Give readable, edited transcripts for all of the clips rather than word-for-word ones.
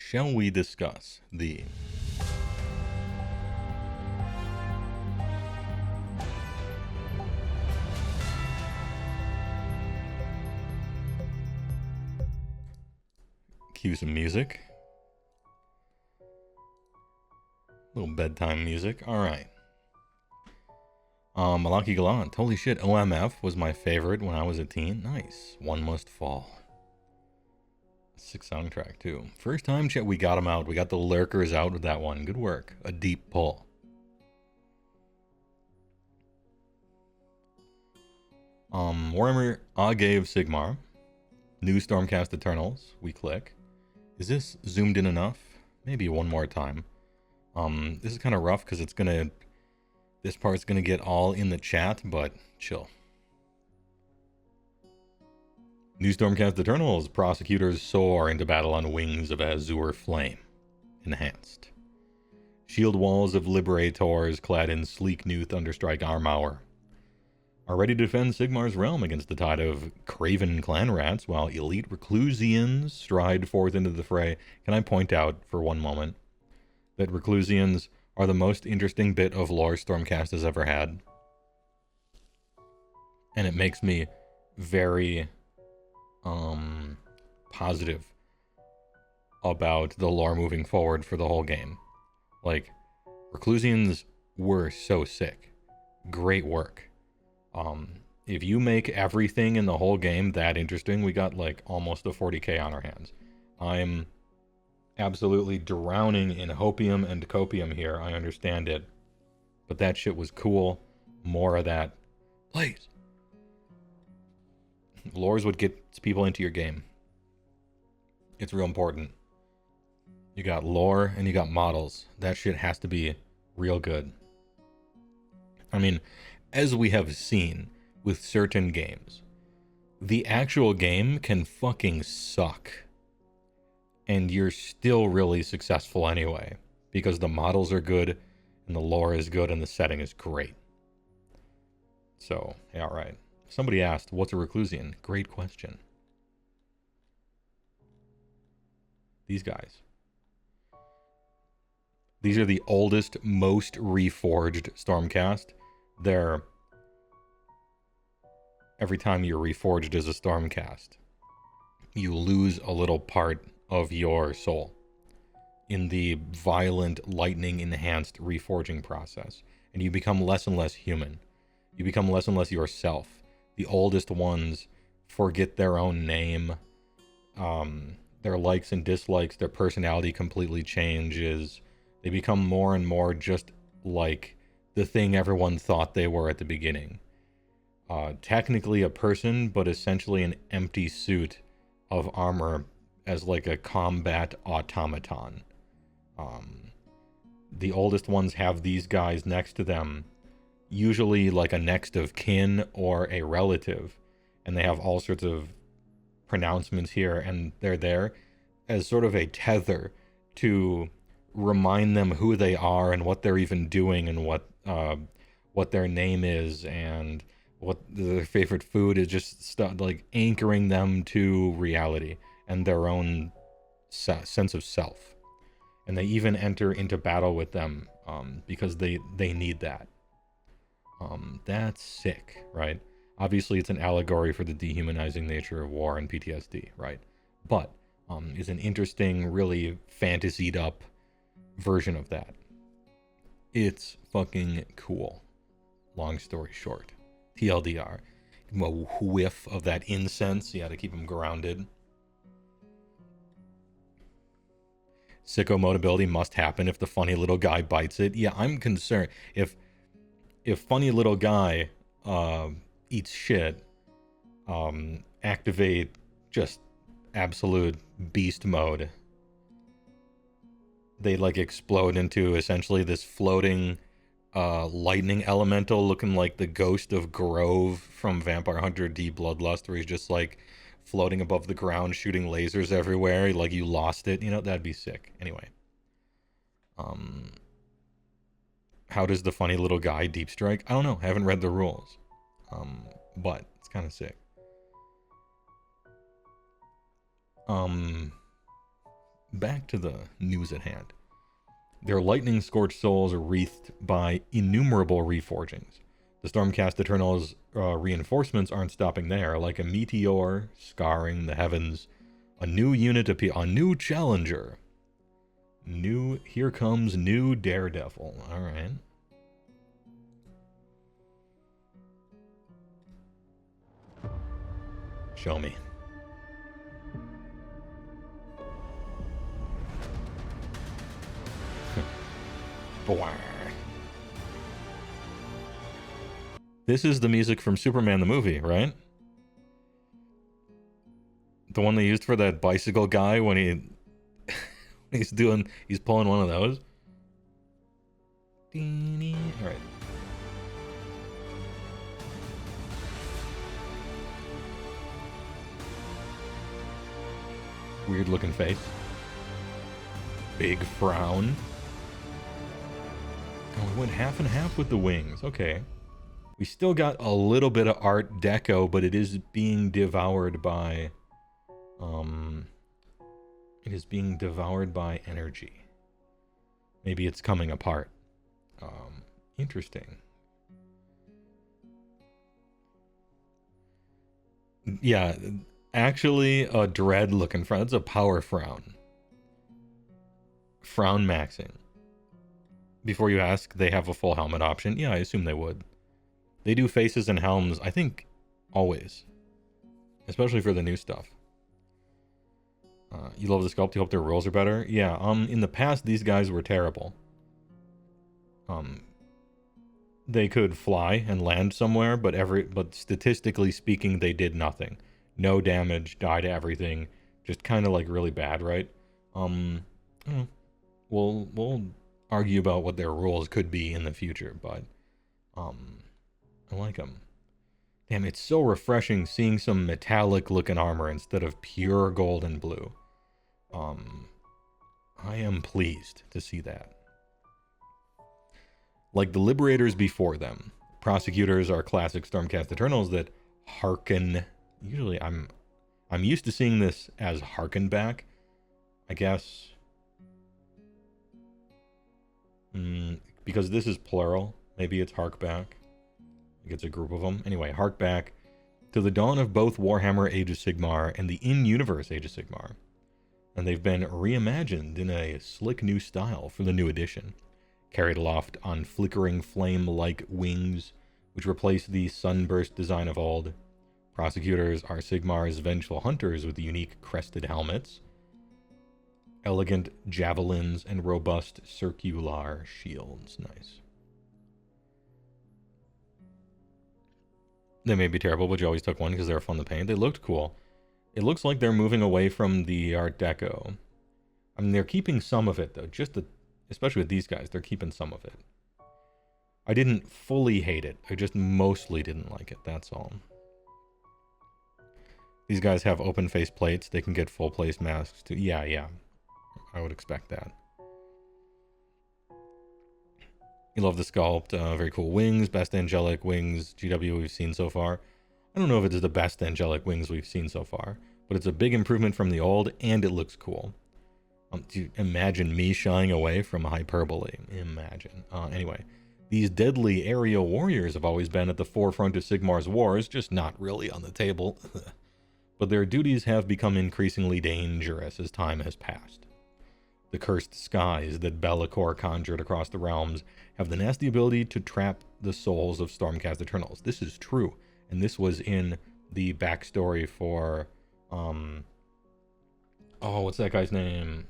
Shall we discuss the cue some music? Little bedtime music. Alright. Malaki Galant. Holy shit, OMF was my favorite when I was a teen. Nice. One Must Fall. Sick soundtrack, too. First time we got them out. We got the lurkers out with that one. Good work. A deep pull. Warhammer Agave Sigmar. New Stormcast Eternals. We click. Is this zoomed in enough? Maybe one more time. This is kind of rough because this part's gonna get all in the chat, but chill. New Stormcast Eternals. Prosecutors soar into battle on wings of azure flame. Enhanced. Shield walls of liberators clad in sleek new Thunderstrike armor are ready to defend Sigmar's realm against the tide of craven clan rats, while elite Reclusians stride forth into the fray. Can I point out for one moment that Reclusians are the most interesting bit of lore Stormcast has ever had? And it makes me very positive about the lore moving forward for the whole game. Like, Reclusians were so sick. Great work. If you make everything in the whole game that interesting, we got like almost a 40k on our hands. I'm absolutely drowning in hopium and copium here. I understand it. But that shit was cool. More of that. Please. Lore's what gets people into your game. It's real important. You got lore and you got models. That shit has to be real good. I mean, as we have seen with certain games, the actual game can fucking suck. And you're still really successful anyway, because the models are good, and the lore is good, and the setting is great. So, yeah, alright. Somebody asked, what's a Reclusian? Great question. These guys. These are the oldest, most reforged Stormcast. They're... Every time you're reforged as a Stormcast, you lose a little part of your soul in the violent, lightning-enhanced reforging process. And you become less and less human. You become less and less yourself. The oldest ones forget their own name. Their likes and dislikes, their personality completely changes. They become more and more just like the thing everyone thought they were at the beginning. Technically a person, but essentially an empty suit of armor as like a combat automaton. The oldest ones have these guys next to them, usually like a next of kin or a relative, and they have all sorts of pronouncements here, and they're there as sort of a tether to remind them who they are and what they're even doing and what their name is and what their favorite food is, just stuff like anchoring them to reality and their own sense of self. And they even enter into battle with them because they need that. That's sick, right? Obviously, it's an allegory for the dehumanizing nature of war and PTSD, right? But it's an interesting, really fantasied up version of that. It's fucking cool. Long story short. TLDR. Give him a whiff of that incense. You had to keep him grounded. Sicko mode ability must happen if the funny little guy bites it. Yeah, I'm concerned. If funny little guy eats shit, activate just absolute beast mode. They like explode into essentially this floating lightning elemental looking like the ghost of Grove from Vampire Hunter D Bloodlust, where he's just like floating above the ground shooting lasers everywhere, like you lost it. You know, that'd be sick. Anyway, how does the funny little guy deep strike? I don't know, I haven't read the rules, but it's kind of sick. back to the news at hand. Their lightning-scorched souls are wreathed by innumerable reforgings. The Stormcast Eternals' reinforcements aren't stopping there. Like a meteor scarring the heavens, a new unit appear, a new challenger. Here comes new Daredevil. All right. Show me. This is the music from Superman the movie, right? The one they used for that bicycle guy when he's pulling one of those. All right. Weird looking face. Big frown. Oh, we went half and half with the wings. Okay. We still got a little bit of Art Deco, but it is being devoured by... It is being devoured by energy. Maybe it's coming apart. Interesting. Yeah, actually a dread looking frown. It's a power frown. Frown maxing. Before you ask, they have a full helmet option. Yeah, I assume they would. They do faces and helms, I think, always. Especially for the new stuff. You love the sculpt, you hope their rolls are better? Yeah, in the past, these guys were terrible. They could fly and land somewhere, but statistically speaking, they did nothing. No damage, died to everything. Just kind of like really bad, right? We'll argue about what their rules could be in the future, but I like them. Damn, it's so refreshing seeing some metallic looking armor instead of pure gold and blue. I am pleased to see that. Like the Liberators before them, Prosecutors are classic Stormcast Eternals that harken. Usually I'm used to seeing this as harken back, I guess. Because this is plural, maybe it's hark back. Like it's a group of them. Anyway, hark back to the dawn of both Warhammer Age of Sigmar and the in-universe Age of Sigmar. And they've been reimagined in a slick new style for the new edition. Carried aloft on flickering flame-like wings, which replace the sunburst design of old. Prosecutors are Sigmar's vengeful hunters with unique crested helmets, elegant javelins, and robust circular shields. Nice. They may be terrible, but you always took one because they were fun to paint. They looked cool. It looks like they're moving away from the Art Deco. I mean, they're keeping some of it, though. Especially with these guys, they're keeping some of it. I didn't fully hate it. I just mostly didn't like it, that's all. These guys have open face plates. They can get full place masks too. Yeah. I would expect that. You love the sculpt. Very cool wings. Best angelic wings GW we've seen so far. I don't know if it's the best angelic wings we've seen so far, but it's a big improvement from the old, and it looks cool. Do you imagine me shying away from hyperbole? Imagine. Anyway, these deadly aerial warriors have always been at the forefront of Sigmar's wars, just not really on the table. But their duties have become increasingly dangerous as time has passed. The cursed skies that Be'lakor conjured across the realms have the nasty ability to trap the souls of Stormcast Eternals. This is true, and this was in the backstory for, what's that guy's name?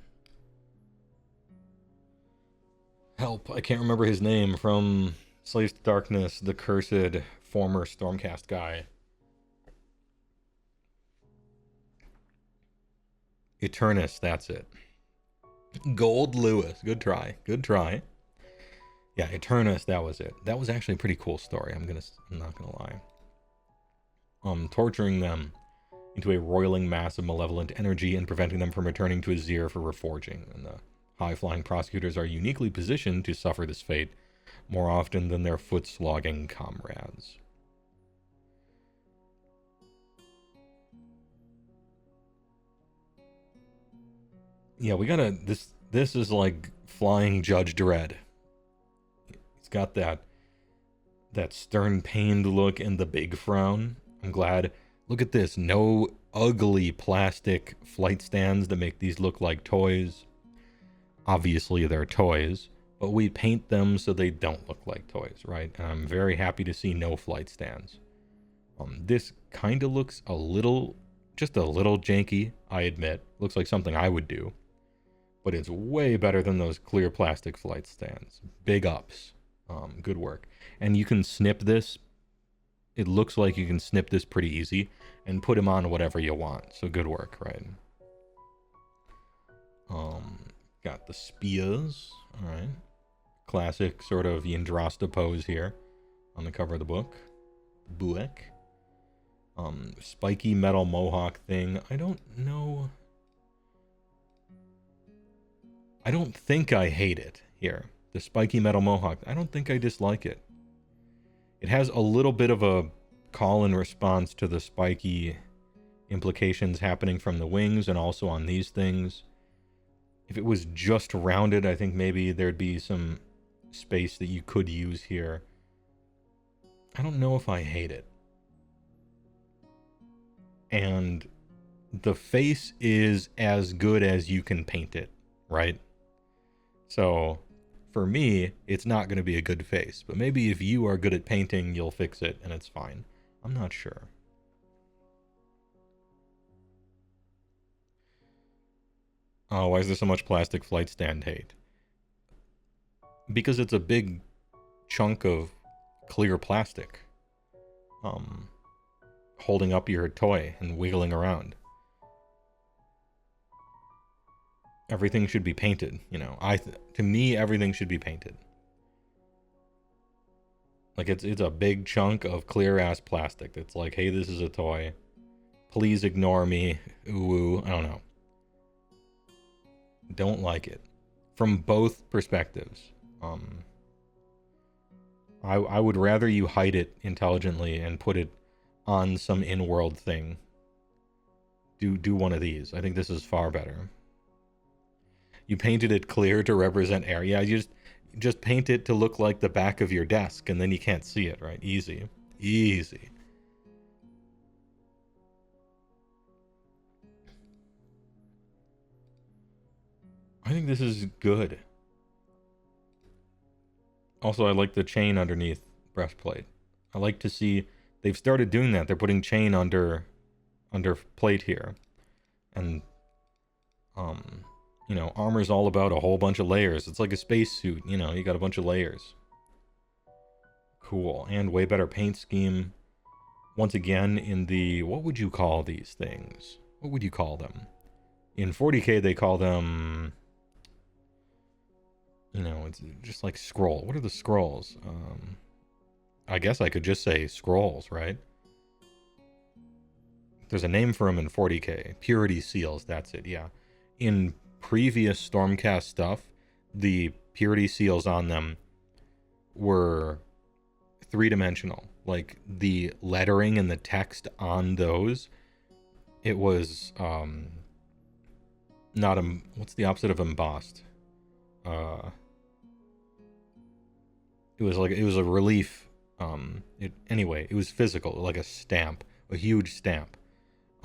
Help, I can't remember his name, from Slaves to Darkness, the cursed former Stormcast guy. Eternus, that's it. Gold Lewis, good try. Yeah, Eternus, that was it. That was actually a pretty cool story, I'm not gonna lie. Torturing them into a roiling mass of malevolent energy and preventing them from returning to Azir for reforging. And the high-flying prosecutors are uniquely positioned to suffer this fate more often than their foot-slogging comrades. Yeah, we gotta, this is like flying Judge Dredd. He's got that stern pained look and the big frown. I'm glad. Look at this. No ugly plastic flight stands that make these look like toys. Obviously they're toys, but we paint them so they don't look like toys, right? And I'm very happy to see no flight stands. This kind of looks just a little janky, I admit. Looks like something I would do. But it's way better than those clear plastic flight stands. Big ups. Good work. And you can snip this. It looks like you can snip this pretty easy and put him on whatever you want. So good work, right? Got the spears. All right. Classic sort of Yndrasta pose here on the cover of the book. Buick. Spiky metal mohawk thing. I don't know. I don't think I hate it here. The spiky metal mohawk. I don't think I dislike it. It has a little bit of a call and response to the spiky implications happening from the wings and also on these things. If it was just rounded, I think maybe there'd be some space that you could use here. I don't know if I hate it. And the face is as good as you can paint it, right? So for me, it's not going to be a good face. But maybe if you are good at painting, you'll fix it and it's fine. I'm not sure. Oh, why is there so much plastic flight stand hate? Because it's a big chunk of clear plastic. Holding up your toy and wiggling around. Everything should be painted, you know. To me, everything should be painted. Like it's a big chunk of clear ass plastic that's like, hey, this is a toy. Please ignore me. Ooh, I don't know. Don't like it. From both perspectives. I would rather you hide it intelligently and put it on some in-world thing. Do one of these. I think this is far better. You painted it clear to represent air. Yeah, you just paint it to look like the back of your desk, and then you can't see it, right? Easy. Easy. I think this is good. Also, I like the chain underneath breastplate. I like to see they've started doing that. They're putting chain under plate here. And you know, armor's all about a whole bunch of layers. It's like a spacesuit, you know, you got a bunch of layers. Cool. And way better paint scheme. Once again, in the, what would you call these things? What would you call them? In 40K, they call them, you know, it's just like scroll. What are the scrolls? I guess I could just say scrolls, right? There's a name for them in 40K. Purity seals, that's it, yeah. In previous Stormcast stuff, the purity seals on them were three-dimensional. Like, the lettering and the text on those, it was, not, what's the opposite of embossed? It was a relief, anyway, it was physical, like a stamp, a huge stamp.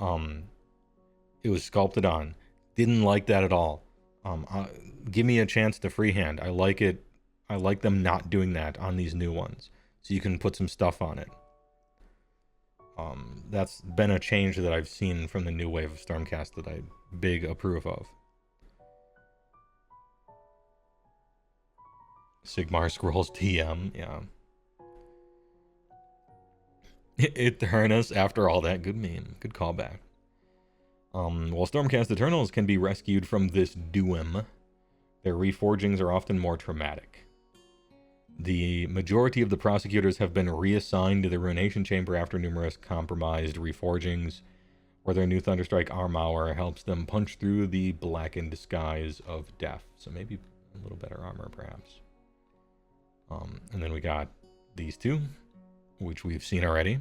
It was sculpted on. Didn't like that at all. Give me a chance to freehand. I like it. I like them not doing that on these new ones. So you can put some stuff on it. That's been a change that I've seen from the new wave of Stormcast that I big approve of. Sigmar Scrolls TM, yeah. Eternus, after all that, good meme, good callback. While Stormcast Eternals can be rescued from this doom, their reforgings are often more traumatic. The majority of the prosecutors have been reassigned to the Ruination Chamber after numerous compromised reforgings, where their new Thunderstrike armor helps them punch through the blackened skies of death. So maybe a little better armor, perhaps. And then we got these two, which we've seen already.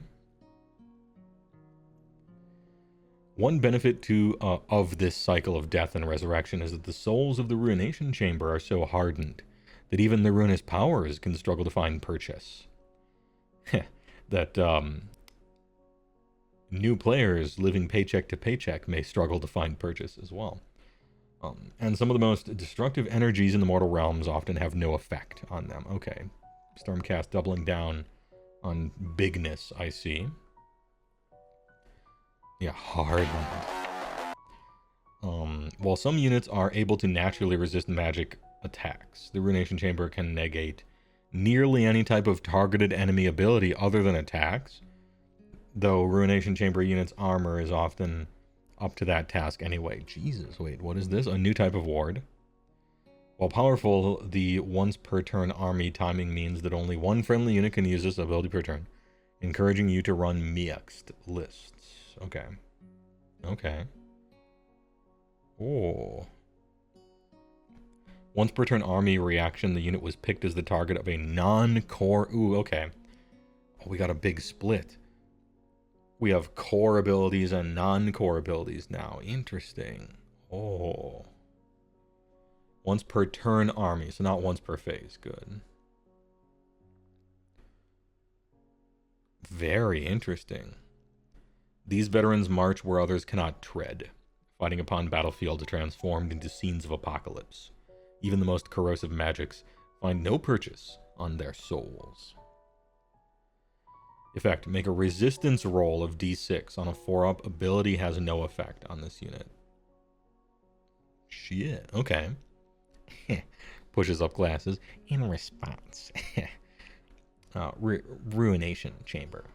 One benefit of this cycle of death and resurrection is that the souls of the Ruination Chamber are so hardened that even the ruinous powers can struggle to find purchase. That new players living paycheck to paycheck may struggle to find purchase as well. And some of the most destructive energies in the mortal realms often have no effect on them. Okay, Stormcast doubling down on bigness, I see. Yeah, hardened. While some units are able to naturally resist magic attacks, the Ruination Chamber can negate nearly any type of targeted enemy ability other than attacks, though Ruination Chamber units' armor is often up to that task anyway. Jesus, wait, what is this? A new type of ward? While powerful, the once per turn army timing means that only one friendly unit can use this ability per turn, encouraging you to run mixed lists. Okay. Okay. Oh. Once per turn army reaction, the unit was picked as the target of a non-core... Ooh, okay. Oh, we got a big split. We have core abilities and non-core abilities now. Interesting. Oh. Once per turn army, so not once per phase. Good. Very interesting. These veterans march where others cannot tread, fighting upon battlefields transformed into scenes of apocalypse. Even the most corrosive magics find no purchase on their souls. Effect, make a resistance roll of d6 on a 4-up. Ability has no effect on this unit. Shit, okay. Pushes up glasses in response. Ruination Chamber.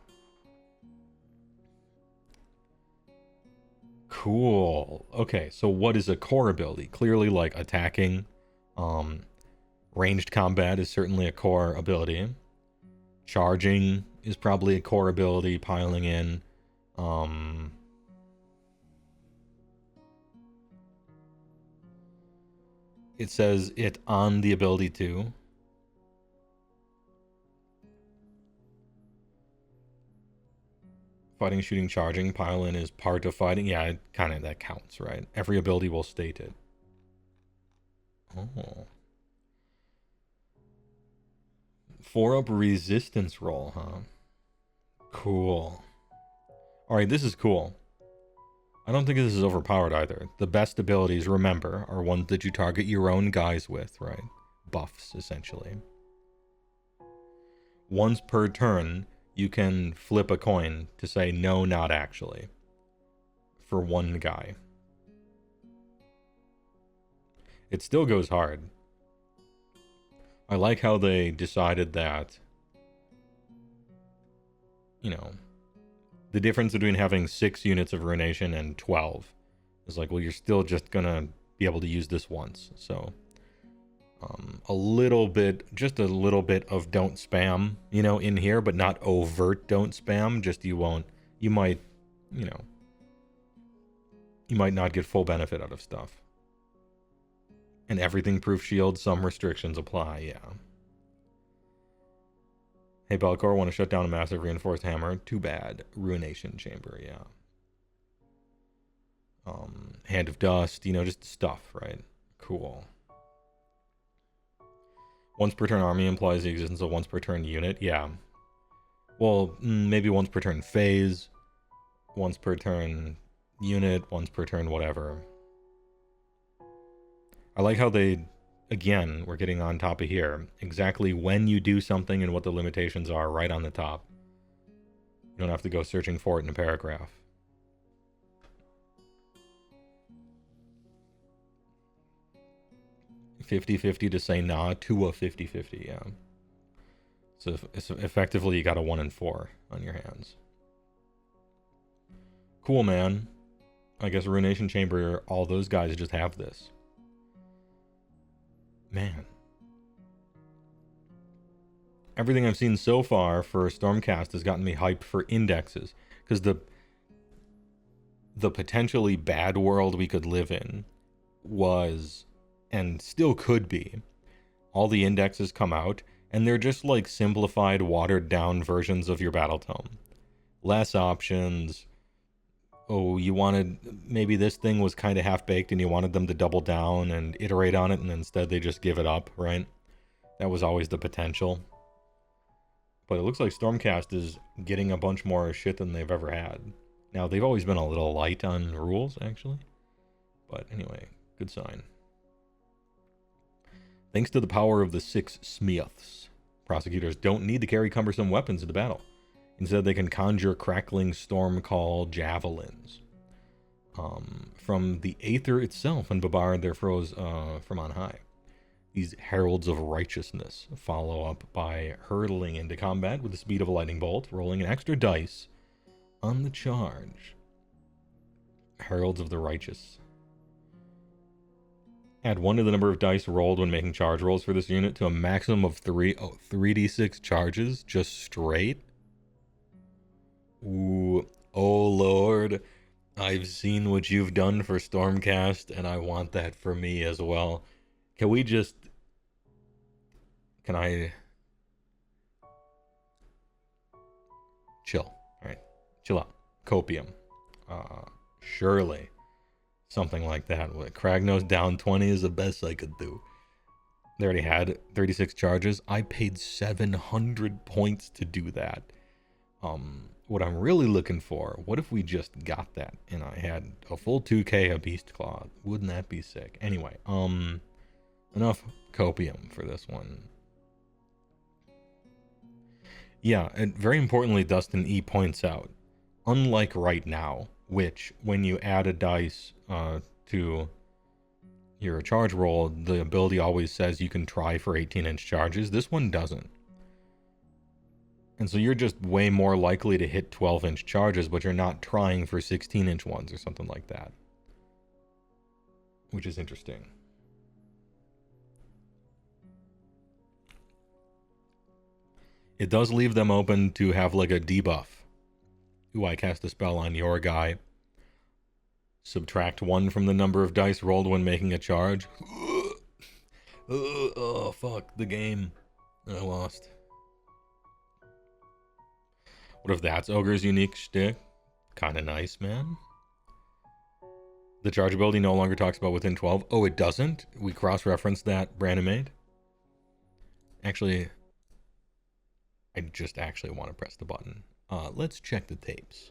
Cool. Okay, so what is a core ability? Clearly, like, attacking. Ranged combat is certainly a core ability. Charging is probably a core ability. Piling in. It says it on the ability too. Fighting, shooting, charging. Pile in is part of fighting. Yeah, kind of that counts, right? Every ability will state it. Oh. 4-up resistance roll, huh? Cool. Alright, this is cool. I don't think this is overpowered either. The best abilities, remember, are ones that you target your own guys with, right? Buffs, essentially. Once per turn, you can flip a coin to say, no, not actually. For one guy. It still goes hard. I like how they decided that, you know, the difference between having 6 units of Ruination and 12 is like, well, you're still just gonna be able to use this once. So, a little bit, just a little bit of don't spam, you know, in here, but not overt don't spam. Just you might, you know, you might not get full benefit out of stuff. And everything proof shield, some restrictions apply, yeah. Hey, Belcor, want to shut down a massive reinforced hammer? Too bad. Ruination Chamber, yeah. Hand of Dust, you know, just stuff, right? Cool. Once per turn army implies the existence of once per turn unit, yeah. Well, maybe once per turn phase, once per turn unit, once per turn whatever. I like how they, again, we're getting on top of here, exactly when you do something and what the limitations are right on the top. You don't have to go searching for it in a paragraph. $50-50 to say nah to a 50-50, yeah. So effectively you got a 1 and 4 on your hands. Cool, man. I guess Ruination Chamber, all those guys just have this. Man. Everything I've seen so far for Stormcast has gotten me hyped for indexes. Because the potentially bad world we could live in was, and still could be, all the indexes come out, and they're just like simplified, watered down versions of your battle tome. Less options, oh, you wanted, maybe this thing was kind of half-baked and you wanted them to double down and iterate on it, and instead they just give it up, right? That was always the potential. But it looks like Stormcast is getting a bunch more shit than they've ever had. Now, they've always been a little light on rules, actually. But anyway, good sign. Thanks to the power of the 6 Smiths, prosecutors don't need to carry cumbersome weapons into battle. Instead, they can conjure crackling storm call javelins from the Aether itself and bombard their foes from on high. These heralds of righteousness follow up by hurtling into combat with the speed of a lightning bolt, rolling an extra dice on the charge. Heralds of the righteous. Add 1 to the number of dice rolled when making charge rolls for this unit to a maximum of 3. Oh, 3d6 charges just straight? Ooh, oh Lord, I've seen what you've done for Stormcast, and I want that for me as well. Can we just... Can I... Chill. Alright, chill out. Copium. Surely. Something like that. Kragnos down 20 is the best I could do. They already had 36 charges. I paid 700 points to do that. What I'm really looking for, what if we just got that and I had a full 2k of Beast Claw? Wouldn't that be sick? Anyway, enough copium for this one. Yeah, and very importantly, Dustin E points out, unlike right now, which when you add a dice to your charge roll, the ability always says you can try for 18-inch charges. This one doesn't. And so you're just way more likely to hit 12-inch charges, but you're not trying for 16-inch ones or something like that. Which is interesting. It does leave them open to have like a debuff. Ooh, I cast a spell on your guy. Subtract 1 from the number of dice rolled when making a charge. Oh, fuck the game. I lost. What if that's Ogre's unique shtick? Kinda nice, man. The charge ability no longer talks about within 12. Oh, it doesn't? We cross-referenced that Brandon made? Actually, I just actually want to press the button. Let's check the tapes.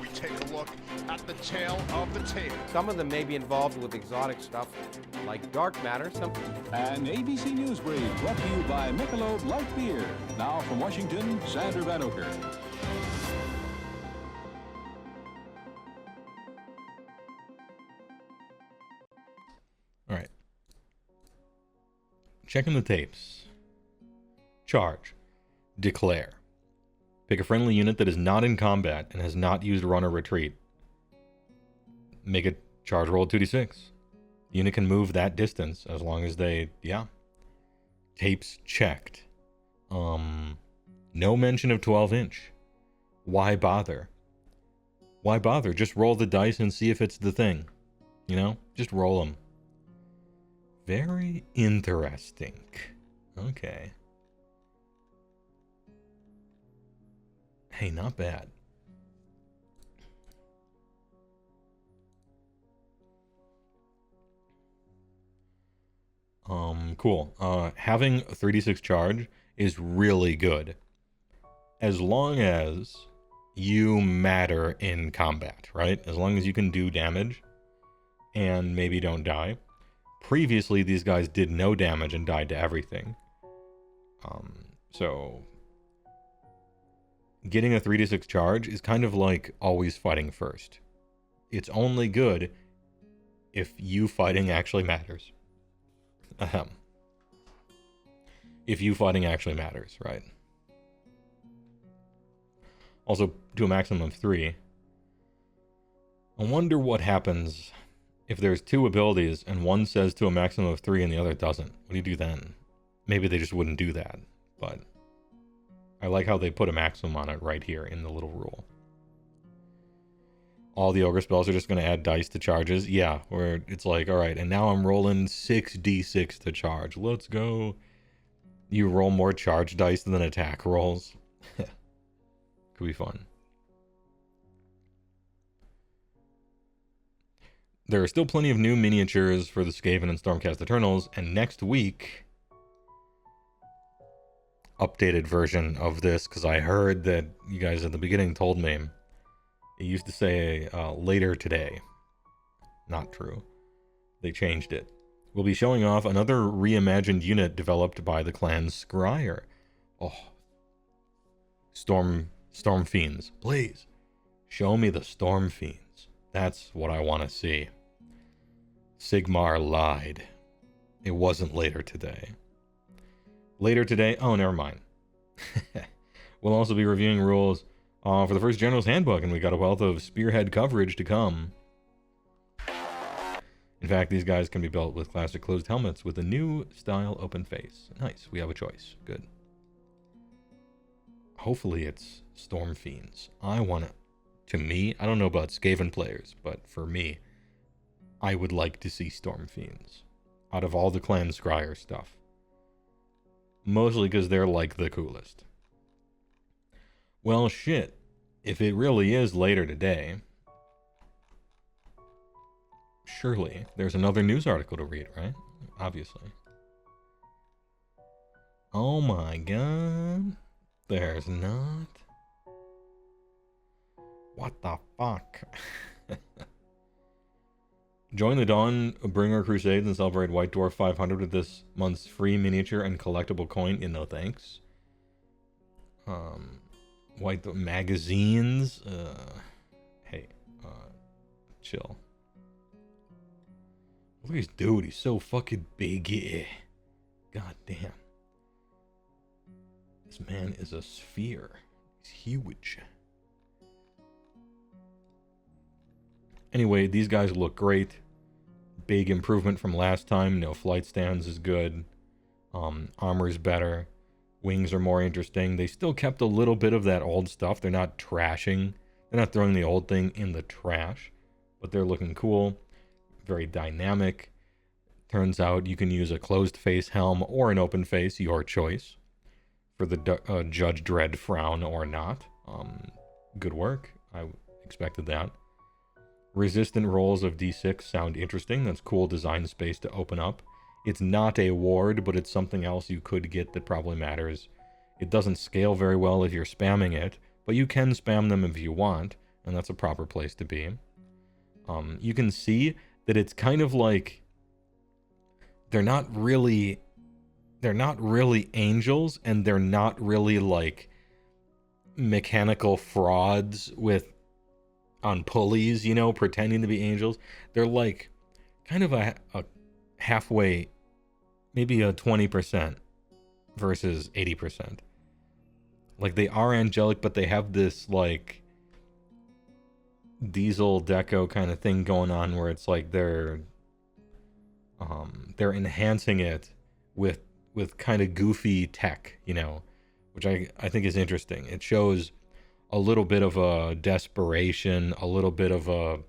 We take a look at the tail of the tape. Some of them may be involved with exotic stuff, like dark matter. An ABC News brief brought to you by Michelob Light Beer. Now from Washington, Sandra Van Oker. All right. Checking the tapes. Charge. Declare. Pick a friendly unit that is not in combat and has not used run or retreat. Make a charge roll 2d6. The unit can move that distance as long as they, yeah. Tapes checked. No mention of 12-inch. Why bother? Why bother? Just roll the dice and see if it's the thing. You know? Just roll them. Very interesting. Okay. Hey, not bad. Cool. Having a 36 charge is really good. As long as you matter in combat, right? As long as you can do damage and maybe don't die. Previously, these guys did no damage and died to everything. So getting a 3d6 charge is kind of like always fighting first. It's only good if you fighting actually matters. Ahem. If you fighting actually matters, right? Also, to a maximum of 3. I wonder what happens if there's 2 abilities and one says to a maximum of 3 and the other doesn't. What do you do then? Maybe they just wouldn't do that, but I like how they put a maximum on it right here in the little rule. All the ogre spells are just going to add dice to charges. Yeah, where it's like, all right, and now I'm rolling 6d6 to charge. Let's go. You roll more charge dice than attack rolls. Could be fun. There are still plenty of new miniatures for the Skaven and Stormcast Eternals, and next week, updated version of this, because I heard that you guys at the beginning told me it used to say later today. Not true. They changed it. We'll be showing off another reimagined unit developed by the clan Scryer. Oh. Storm Fiends. Please. Show me the Storm Fiends. That's what I want to see. Sigmar lied. It wasn't later today. Later today? Oh, never mind. We'll also be reviewing rules for the first General's Handbook, and we got a wealth of Spearhead coverage to come. In fact, these guys can be built with classic closed helmets with a new style open face. Nice. We have a choice. Good. Hopefully it's Storm Fiends. I want to me, I don't know about Skaven players, but for me, I would like to see Storm Fiends out of all the Clan Scryer stuff. Mostly because they're like the coolest. Well, shit. If it really is later today, surely there's another news article to read, right? Obviously. Oh my god. There's not. What the fuck? Join the Dawnbringer Crusades and celebrate White Dwarf 500 with this month's free miniature and collectible coin. No thanks. White Dwarf magazines. Hey, chill. Look at this dude. He's so fucking big. Yeah. God damn. This man is a sphere. He's huge. Anyway, these guys look great. Big improvement from last time. No flight stands is good. Armor's better. Wings are more interesting. They still kept a little bit of that old stuff. They're not trashing. They're not throwing the old thing in the trash. But they're looking cool. Very dynamic. Turns out you can use a closed face helm or an open face, your choice, for the Judge Dredd frown or not. Good work. I expected that. Resistant rolls of D6 sound interesting. That's cool design space to open up. It's not a ward, but it's something else you could get that probably matters. It doesn't scale very well if you're spamming it, but you can spam them if you want, and that's a proper place to be. You can see that it's kind of like they're not really angels, and they're not really like mechanical frauds on pulleys, you know, pretending to be angels. They're like kind of a halfway, maybe a 20% versus 80%. Like they are angelic, but they have this like diesel deco kind of thing going on where it's like they're enhancing it with kind of goofy tech, you know, which I think is interesting. It shows a little bit of a desperation, a little bit of a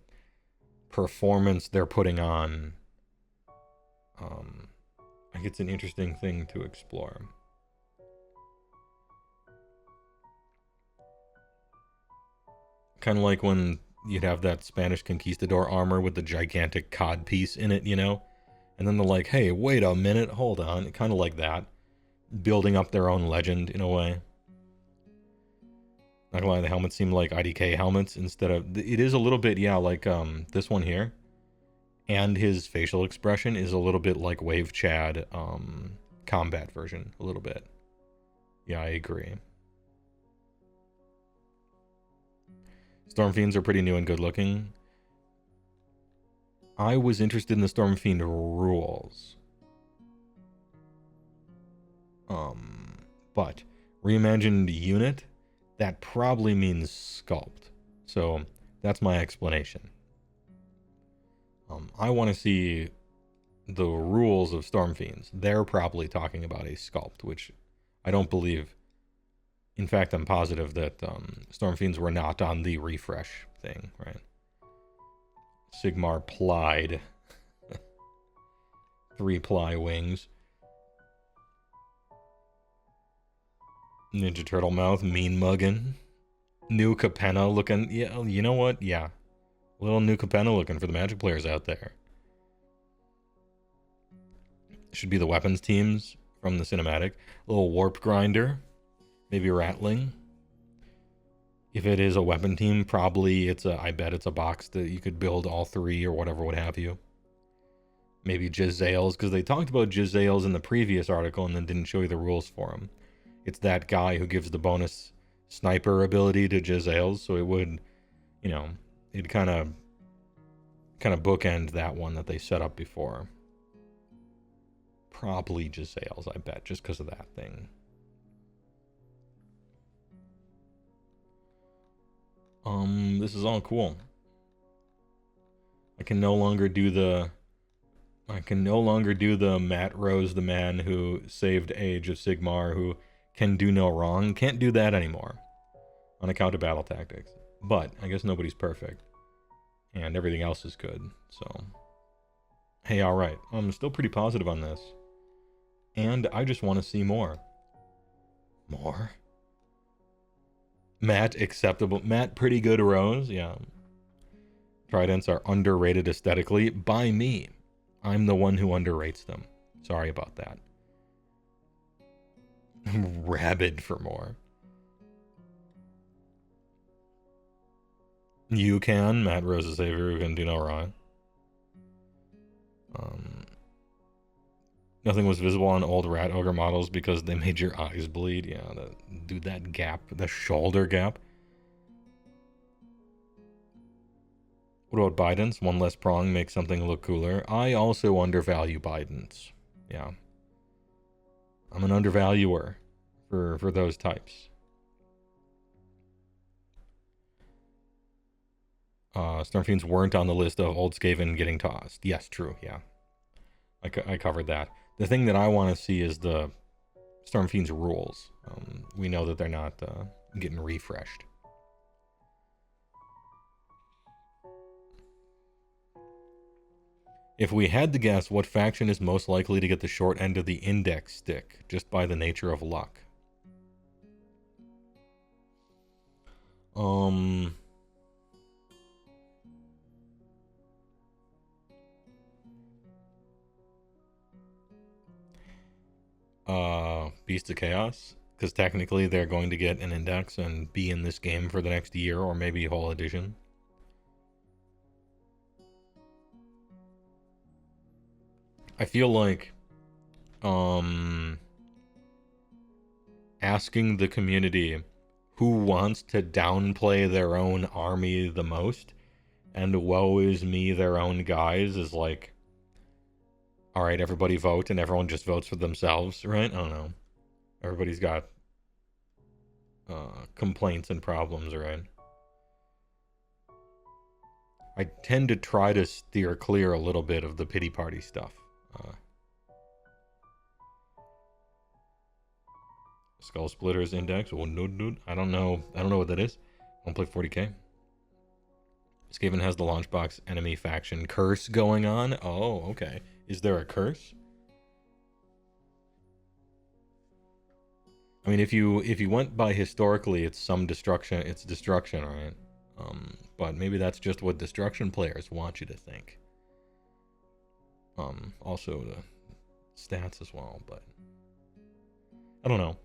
performance they're putting on. I think it's an interesting thing to explore. Kind of like when you'd have that Spanish conquistador armor with the gigantic cod piece in it, you know? And then they're like, hey, wait a minute, hold on. Kind of like that. Building up their own legend in a way. Not gonna lie, the helmets seem like IDK helmets instead of... It is a little bit, yeah, like this one here. And his facial expression is a little bit like Wave Chad combat version. A little bit. Yeah, I agree. Storm Fiends are pretty new and good looking. I was interested in the Storm Fiend rules. But reimagined unit, that probably means sculpt. So that's my explanation. I want to see the rules of Storm Fiends. They're probably talking about a sculpt, which I don't believe. In fact, I'm positive that Storm Fiends were not on the refresh thing, right? Sigmar plied 3-ply wings. Ninja Turtle mouth, mean mugging. New Capenna looking. Yeah, you know what? Yeah. Little new Capenna looking for the Magic players out there. Should be the weapons teams from the cinematic. A little warp grinder. Maybe rattling. If it is a weapon team, probably I bet it's a box that you could build all three or whatever, what have you. Maybe Jizzails, because they talked about Jizzails in the previous article and then didn't show you the rules for them. It's that guy who gives the bonus sniper ability to Jizzails, so it would, you know, it'd kind of bookend that one that they set up before. Probably Jizzails, I bet, just because of that thing. This is all cool. I can no longer do the Matt Rose, the man who saved Age of Sigmar, who can do no wrong. Can't do that anymore on account of battle tactics. But I guess nobody's perfect. And everything else is good, so. Hey, alright. I'm still pretty positive on this. And I just want to see more. More? Matt, acceptable. Matt, pretty good Rose, yeah. Tridents are underrated aesthetically by me. I'm the one who underrates them. Sorry about that. I'm rabid for more. You can, Matt Rose, the savior who can do no wrong. Nothing was visible on old Rat Ogre models because they made your eyes bleed. Yeah, that gap, the shoulder gap. What about Bidens? One less prong makes something look cooler. I also undervalue Bidens. Yeah. I'm an undervaluer for those types. Stormfiends weren't on the list of Old Skaven getting tossed. Yes, true, yeah. I covered that. The thing that I want to see is the Stormfiends rules. We know that they're not getting refreshed. If we had to guess, what faction is most likely to get the short end of the index stick, just by the nature of luck? Beast of Chaos, because technically they're going to get an index and be in this game for the next year or maybe whole edition. I feel like asking the community who wants to downplay their own army the most and woe is me their own guys is like, all right, everybody vote, and everyone just votes for themselves, right? I don't know. Everybody's got complaints and problems, right? I tend to try to steer clear a little bit of the pity party stuff. Skull Splitters Index. Oh, no. I don't know what that is. I don't play 40k. Skaven has the Launchbox enemy faction curse going on. Oh, okay. Is there a curse? I mean, if you went by historically, it's some destruction. It's destruction, right? But maybe that's just what destruction players want you to think. Also the stats as well, but I don't know.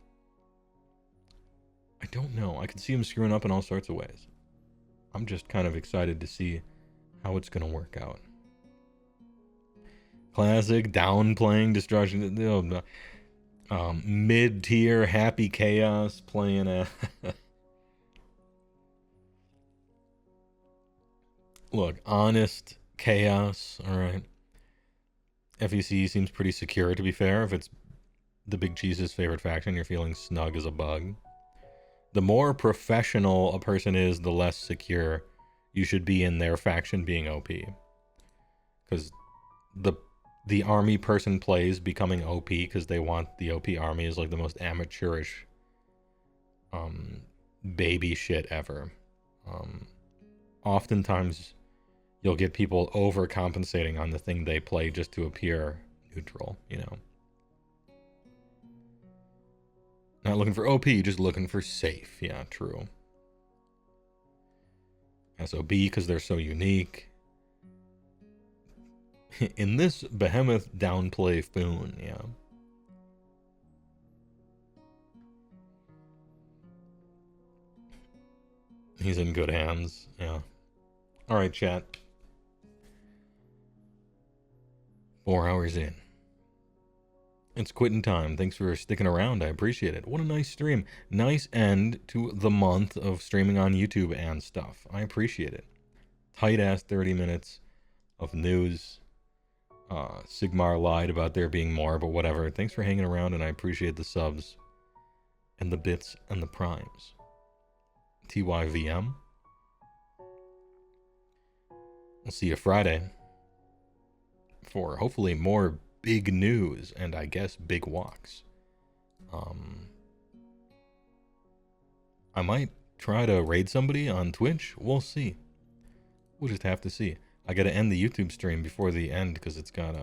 I don't know. I can see him screwing up in all sorts of ways. I'm just kind of excited to see how it's gonna work out. Classic downplaying destruction. Mid-tier happy chaos playing a. Look, honest chaos. All right. FEC seems pretty secure, to be fair. If it's the Big Cheese's favorite faction, you're feeling snug as a bug. The more professional a person is, the less secure you should be in their faction being OP. Because the army person plays becoming OP because they want the OP army is like the most amateurish baby shit ever. Oftentimes you'll get people overcompensating on the thing they play just to appear neutral, you know. Not looking for OP, just looking for safe. Yeah, true. SOB because they're so unique. In this behemoth downplay Foon, yeah. He's in good hands, yeah. Alright, chat. 4 hours in. It's quitting time. Thanks for sticking around. I appreciate it. What a nice stream. Nice end to the month of streaming on YouTube and stuff. I appreciate it. Tight-ass 30 minutes of news. Sigmar lied about there being more, but whatever. Thanks for hanging around, and I appreciate the subs and the bits and the primes. TYVM. We'll see you Friday for hopefully more big news and I guess big walks. I might try to raid somebody on Twitch. We'll see. We'll just have to see. I gotta end the YouTube stream before the end because it's got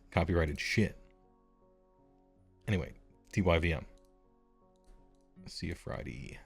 copyrighted shit. Anyway, TYVM. See you Friday.